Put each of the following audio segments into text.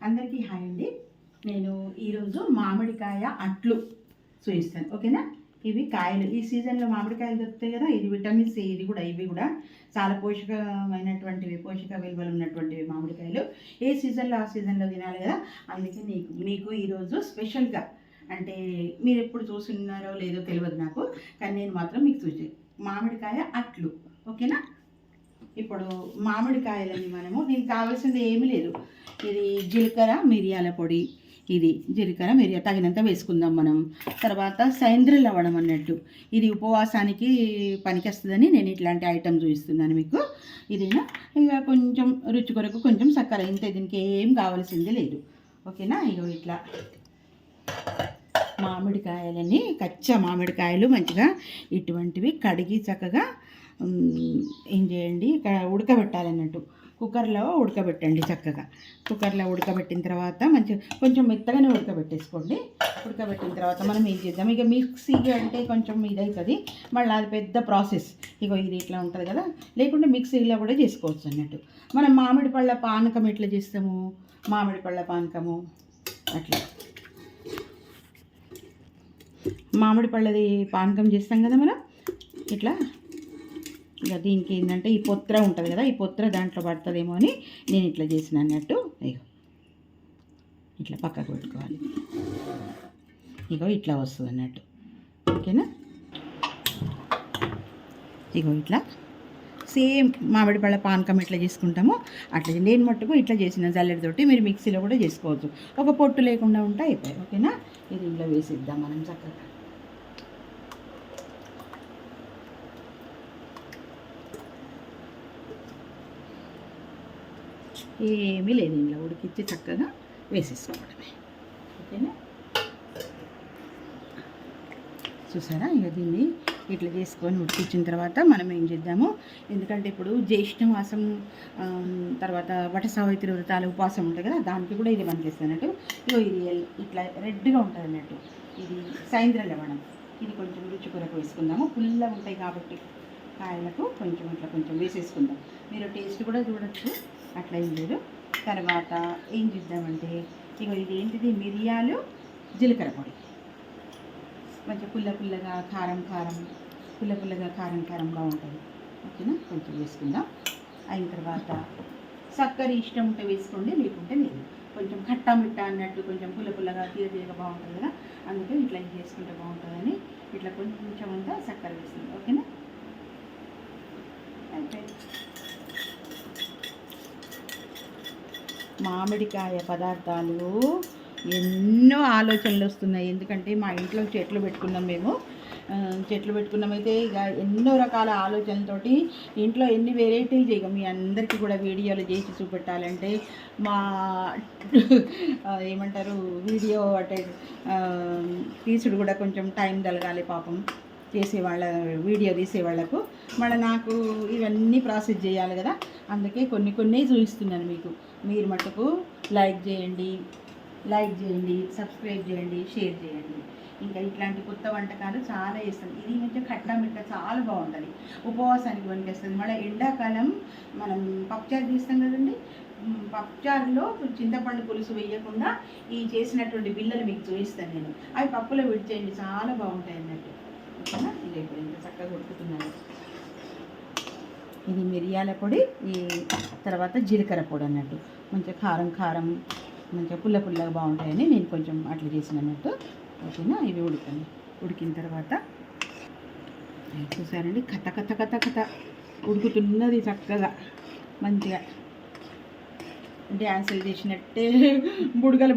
అందరికీ హాయ్ అండి. నేను ఈరోజు మామిడికాయ అట్లు చూపిస్తాను, ఓకేనా? ఇవి కాయలు ఈ సీజన్లో మామిడికాయలు దొరుకుతాయి కదా. ఇది విటమిన్ సి, ఇది కూడా ఇవి కూడా చాలా పోషకమైనటువంటివి, పోషక విలువలు ఉన్నటువంటివి మామిడికాయలు. ఏ సీజన్లో ఆ సీజన్లో తినాలి కదా. అందుకే మీకు ఈరోజు స్పెషల్గా, అంటే మీరు ఎప్పుడు చూస్తున్నారో లేదో తెలియదు నాకు, కానీ నేను మాత్రం మీకు చూసి మామిడికాయ అట్లు, ఓకేనా? ఇప్పుడు మామిడికాయలని దీనికి కావాల్సింది ఏమీ లేదు. ఇది జీలకర్ర మిరియాల పొడి, ఇది జీలకర్ర మిరియా తగినంత వేసుకుందాం మనం. తర్వాత సేంద్రియ లవణం అన్నట్టు, ఇది ఉపవాసానికి పనికొస్తుందని నేను ఇట్లాంటి ఐటమ్ చూపిస్తున్నాను మీకు. ఇదేనా ఇక కొంచెం రుచి కొరకు కొంచెం చక్కెర, ఇంత. దీనికి ఏం కావాల్సింది లేదు, ఓకేనా? ఇక ఇట్లా మామిడికాయలని, కచ్చా మామిడికాయలు మంచిగా ఇటువంటివి కడిగి చక్కగా ఏం చేయండి, ఉడకబెట్టాలన్నట్టు. కుక్కర్లో ఉడకబెట్టండి చక్కగా. కుక్కర్లో ఉడకబెట్టిన తర్వాత మంచిగా కొంచెం మెత్తగానే ఉడకబెట్టేసుకోండి. ఉడకబెట్టిన తర్వాత మనం ఏం చేద్దాం, ఇక మిక్సీ అంటే కొంచెం ఇదవుతుంది, మళ్ళీ అది పెద్ద ప్రాసెస్. ఇగో ఇది ఇట్లా ఉంటుంది కదా, లేకుంటే మిక్సీలో కూడా చేసుకోవచ్చు అన్నట్టు. మనం మామిడి పళ్ళ పానకం ఎట్లా చేస్తాము, మామిడి పళ్ళ పానకము అట్లా మామిడి పళ్ళది పానకం చేస్తాం కదా మనం ఇట్లా. ఇక దీనికి ఏంటంటే ఈ పొత్ర ఉంటుంది కదా, ఈ పొత్ర దాంట్లో పడుతుందేమో అని నేను ఇట్లా చేసిన అన్నట్టు. ఇగో ఇట్లా పక్కకు పెట్టుకోవాలి. ఇగో ఇట్లా వస్తుంది అన్నట్టు, ఓకేనా? ఇగో ఇట్లా సేమ్ మామిడి పళ్ళ పానకం ఎట్లా చేసుకుంటామో అట్లా నేను మట్టుకు ఇట్లా చేసిన జల్లెడతోటి. మీరు మిక్సీలో కూడా చేసుకోవచ్చు, ఒక పొట్టు లేకుండా ఉంటే అయిపోయాయి, ఓకేనా? ఇది ఇంట్లో వేసిద్దాం మనం చక్కగా. ఏమీ లేదు, ఇంట్లో ఉడికిచ్చి చక్కగా వేసేసుకోవడమే, ఓకేనా? చూసారా? ఇక దీన్ని ఇట్లా చేసుకొని ఉడికించిన తర్వాత మనం ఏం చేద్దాము, ఎందుకంటే ఇప్పుడు జ్యేష్ఠ మాసం తర్వాత వట సావిత్రి వ్రతాలు ఉపవాసం ఉంటాయి కదా, దానికి కూడా ఇది పనిచేస్తున్నట్టు. ఇగో ఇది ఇట్లా రెడ్గా ఉంటుంది అన్నట్టు. ఇది సేంద్రియ లవణం, ఇది కొంచెం రుచి కొరకు వేసుకుందాము. పుల్లగా ఉంటాయి కాబట్టి కాయలకు కొంచెం ఇట్లా కొంచెం వేసేసుకుందాం. మీరు టేస్ట్ కూడా చూడొచ్చు, అట్లా ఏం లేదు. తర్వాత ఏం చేద్దామంటే, ఇక ఇది ఏంటిది, మిరియాలు జీలకర్ర పొడి, కొంచెం పుల్లగా కారం పుల్లగా కారంగా ఉంటుంది, ఓకేనా? కొంచెం వేసుకుందాం. అయిన తర్వాత చక్కెర ఇష్టం ఉంటే వేసుకోండి, లేకుంటే లేదు. కొంచెం ఖట్టా మిట్టా అన్నట్టు, కొంచెం పుల్లగా తీయగా బాగుంటుంది కదా, అందుకే ఇట్లా చేసుకుంటే బాగుంటుందని ఇట్లా కొంచెం అంతా చక్కెర వేస్తుంది, ఓకేనా? అయితే మామిడికాయ పదార్థాలు ఎన్నో ఆలోచనలు వస్తున్నాయి. ఎందుకంటే మా ఇంట్లో చెట్లు పెట్టుకున్నాం మేము, అయితే ఇక ఎన్నో రకాల ఆలోచనలతోటి ఇంట్లో ఎన్ని వెరైటీలు చేయగం. మీ అందరికీ కూడా వీడియోలు చేసి చూపెట్టాలంటే మా ఏమంటారు, వీడియో అంటే తీసుడు కూడా కొంచెం టైం కలగాలి పాపం, వీడియో తీసేవాళ్లకు. మళ్ళీ నాకు ఇవన్నీ ప్రాసెస్ చేయాలి కదా, అందుకే కొన్ని చూపిస్తున్నాను మీకు. మీరు మటుకు లైక్ చేయండి, సబ్స్క్రైబ్ చేయండి, షేర్ చేయండి. ఇంకా ఇట్లాంటి కొత్త వంటకాలు చాలా చేస్తాం. ఇది కొంచెం ఖట్టా మిట్టా చాలా బాగుంటుంది, ఉపవాసానికి పనికొస్తుంది. మళ్ళీ ఎండాకాలం మనం పప్పుచారు చేస్తాం కదండి, పప్పుచారులో చింతపండు పులుసు వేయకుండా ఈ చేసినటువంటి బిళ్ళలు మీకు చూపిస్తాను నేను. అవి పప్పులో విడిచేయండి, చాలా బాగుంటాయి అన్నట్టు, ఓకేనా? ఇది ఇప్పుడు ఇంత చక్కగా ఉడుకుతున్నాను. ఇది మిరియాల పొడి, ఈ తర్వాత జీలకర్ర పొడి అన్నట్టు. మంచిగా కారం మంచిగా పుల్లగా బాగుంటాయని నేను కొంచెం అట్లా చేసిన అన్నట్టు, ఓకేనా? ఇవి ఉడికిన తర్వాత చూసారండి, కథ ఉడుకుతున్నది చక్కగా. మంచిగా డ్యాన్సులు చేసినట్టే బుడగలు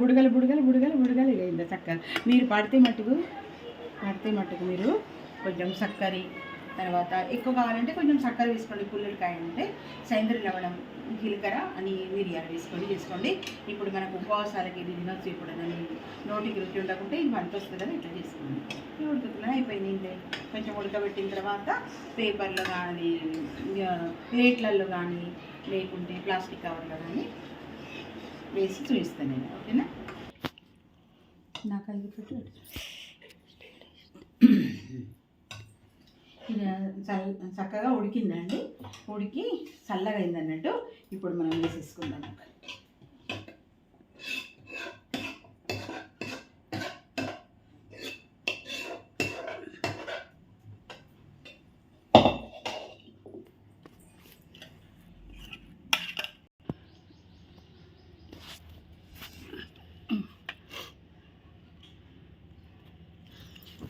ఇక ఇంత చక్కగా. మీరు పడితే మట్టుకు మీరు కొంచెం చక్కెర, తర్వాత ఎక్కువ కావాలంటే కొంచెం చక్కెర వేసుకోండి. పుల్లడికాయ అంటే సేంద్రియ లవణం, జీలకర్ర అని మిరియాలు వేసుకొని చేసుకోండి. ఇప్పుడు మనకు ఉపవాసాలకి ఇది తినొచ్చు. ఇప్పుడు నోటికి రుచి ఉండకుంటే ఇది వంట వస్తుందని ఇట్లా చేసుకోండి. ఉడుకుతున్నా అయిపోయింది. కొంచెం ఉడకబెట్టిన తర్వాత పేపర్లో కానీ, ప్లేట్లలో కానీ, లేకుంటే ప్లాస్టిక్ కవర్లో కానీ వేసి చూపిస్తాను నేను, ఓకేనా? నాకు అది పెట్టు. చక్కగా ఉడికిందండి, ఉడికి చల్లగా అయింది అన్నట్టు. ఇప్పుడు మనం వేసేసుకుందాం.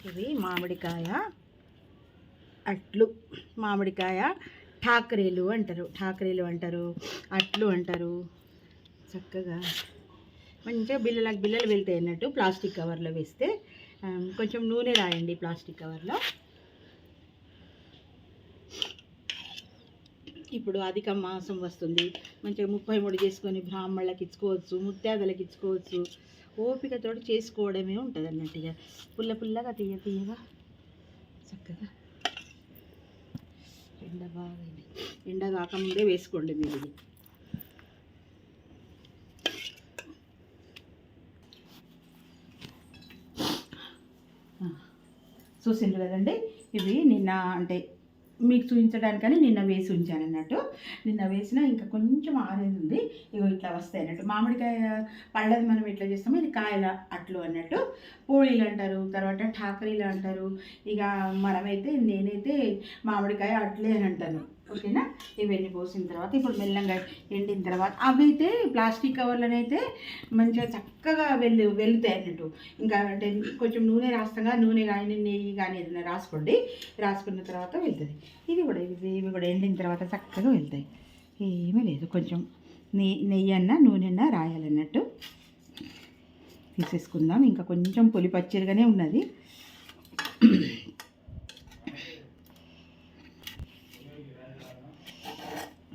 ఇవి మామిడికాయ అట్లు, మామిడికాయ ఠాకరీలు అంటారు, అట్లు అంటారు. చక్కగా మంచిగా బిల్లలు వెళ్తాయి అన్నట్టు. ప్లాస్టిక్ కవర్లో వేస్తే కొంచెం నూనె రాయండి ప్లాస్టిక్ కవర్లో. ఇప్పుడు అధిక మాసం వస్తుంది, మంచిగా 33 చేసుకొని బ్రాహ్మణులకు ఇచ్చుకోవచ్చు, ముత్యాదలకు ఇచ్చుకోవచ్చు. ఓపికతో చేసుకోవడమే ఉంటుంది అన్నట్టుగా, పుల్లగా తీయగా చక్కగా. ఎండ బాగా ఎండ కాకముందే వేసుకోండి మీరు ఇది. చూసిండ్రు కదండి, ఇవి నిన్న అంటే మీకు చూపించడానికని నిన్న వేసి ఉంచాను అన్నట్టు. నిన్న వేసిన ఇంకా కొంచెం ఆరేది ఉంది. ఇగో ఇట్లా వస్తాయి అన్నట్టు. మామిడికాయ పళ్ళది మనం ఎట్లా చేస్తామో ఇది కాయల అట్లు అన్నట్టు. పూరీలు అంటారు, తర్వాత ఠాకరీలు అంటారు. ఇక నేనైతే మామిడికాయ అట్లే అని అంటాను. ఓకేనా. ఇవన్నీ పోసిన తర్వాత ఇప్పుడు మెల్లంగా ఎండిన తర్వాత అవి అయితే ప్లాస్టిక్ కవర్లనైతే మంచిగా చక్కగా వెళ్తాయి అన్నట్టు. ఇంకా అంటే కొంచెం నూనె రాస్తాగా, నూనె కానీ నెయ్యి కానీ ఏదైనా రాసుకున్న తర్వాత వెళ్తుంది. ఇవి కూడా ఎండిన తర్వాత చక్కగా వెళ్తాయి. ఏమీ లేదు, కొంచెం నెయ్యి అన్నా నూనె అన్నా రాయాలన్నట్టు. తీసేసుకుందాం. ఇంకా కొంచెం పొలి పచ్చిగానే ఉన్నది.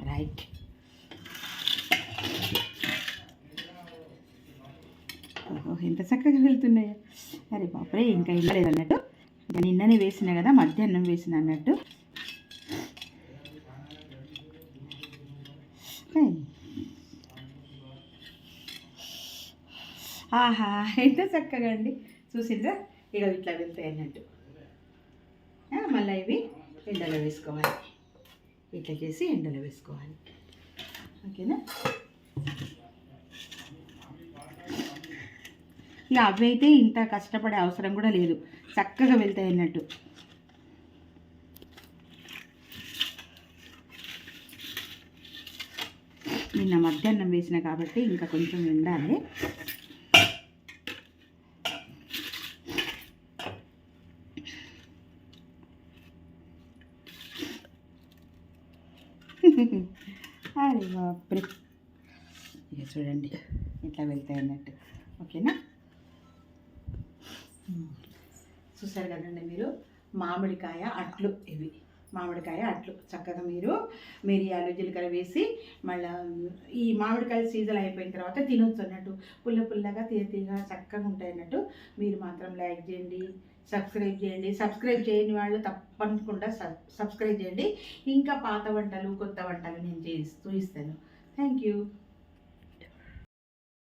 రైట్. ఎంత చక్కగా వెళ్తున్నాయో. అరే బాపరే, ఇంకా వెళ్ళలేదు అన్నట్టు. నిన్ననే వేసిన కదా, మధ్యాహ్నం వేసిన అన్నట్టు. ఆహా, ఎంత చక్కగా అండి, చూసిండ్రా. ఇక ఇట్లా వెళ్తాయి అన్నట్టు. మళ్ళీ ఇవి ఎండలో వేసుకోవాలి. ఇట్లా చేసి ఎండలో వేసుకోవాలి. ఓకేనా. ఇక అవి అయితే ఇంత కష్టపడే అవసరం కూడా లేదు, చక్కగా వెళ్తాయి అన్నట్టు. నిన్న మధ్యాహ్నం వేసిన కాబట్టి ఇంకా కొంచెం ఎండాలి. అరే బాప్రే, ఇక చూడండి ఇట్లా వెళ్తాయి అన్నట్టు. ఓకేనా. చూసారు కదండి మీరు, మామిడికాయ అట్లు. ఇవి మామిడికాయ అట్లు చక్కగా మీరు మిరియాలు జీలకర్ర వేసి మళ్ళీ ఈ మామిడికాయ సీజన్ అయిపోయిన తర్వాత తినొచ్చు అన్నట్టు. పుల్లగా తీయగా చక్కగా ఉంటాయి అన్నట్టు. మీరు మాత్రం లైక్ చేయండి, సబ్స్క్రైబ్ చేయండి. సబ్స్క్రైబ్ చేయని వాళ్ళు తప్పకుండా సబ్స్క్రైబ్ చేయండి. ఇంకా పాత వంటలు కొత్త వంటలు నేను చూపిస్తాను. Thank you.